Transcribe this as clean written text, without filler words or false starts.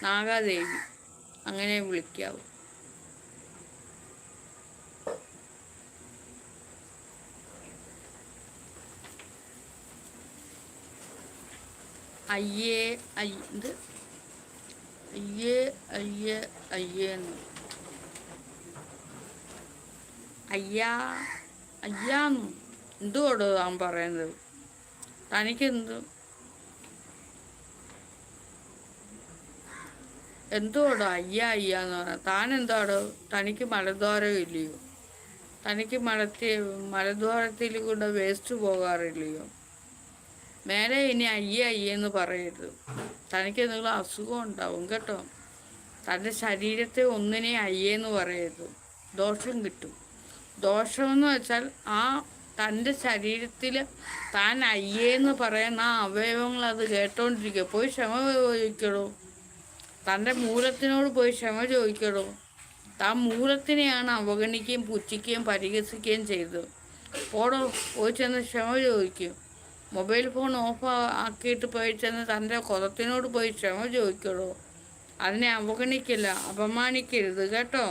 നാഗാദേവി അങ്ങനെ വിളിക്കാവൂ. അയ്യേ ഇത് അയ്യേ അയ്യേ അയ്യേന്ന് അയ്യാ അയ്യാന്ന് എന്തുകൊണ്ടോ താൻ പറയുന്നത്? തനിക്കെന്ത് എന്തുകൊണ്ടോ അയ്യ അയ്യാന്ന് പറയാം? താൻ എന്താടോ? തനിക്ക് മലദ്വാരം ഇല്ലയോ? തനിക്ക് മലദ്വാരത്തിൽ കൂടെ വേസ്റ്റ് പോകാറില്ലയോ? മേലെ ഇനി അയ്യ അയ്യെന്ന് പറയരുത്. തനിക്ക് എന്തെങ്കിലും അസുഖം ഉണ്ടാവും കേട്ടോ. തൻ്റെ ശരീരത്തെ ഒന്നിനെ അയ്യെന്ന് പറയരുത്, ദോഷം കിട്ടും. ദോഷമെന്ന് വെച്ചാൽ ആ തൻ്റെ ശരീരത്തിൽ താൻ അയ്യേന്ന് പറയുന്ന ആ അവയവങ്ങൾ അത് കേട്ടോണ്ടിരിക്കുക. പോയി ക്ഷമ ചോദിക്കടോ. തൻ്റെ മൂലത്തിനോട് പോയി ക്ഷമ ചോദിക്കടോ. താൻ മൂലത്തിനെയാണ് അവഗണിക്കുകയും പുച്ഛിക്കുകയും പരിഹസിക്കുകയും ചെയ്തത്. പോടോ, പോയി ചെന്ന് ക്ഷമ ചോദിക്കും. മൊബൈൽ ഫോൺ ഓഫ് ആക്കിയിട്ട് പോയി ചെന്ന് തൻ്റെ കുലത്തിനോട് പോയി ക്ഷമ ചോദിക്കടോ. അതിനെ അവഗണിക്കില്ല, അപമാനിക്കരുത് കേട്ടോ.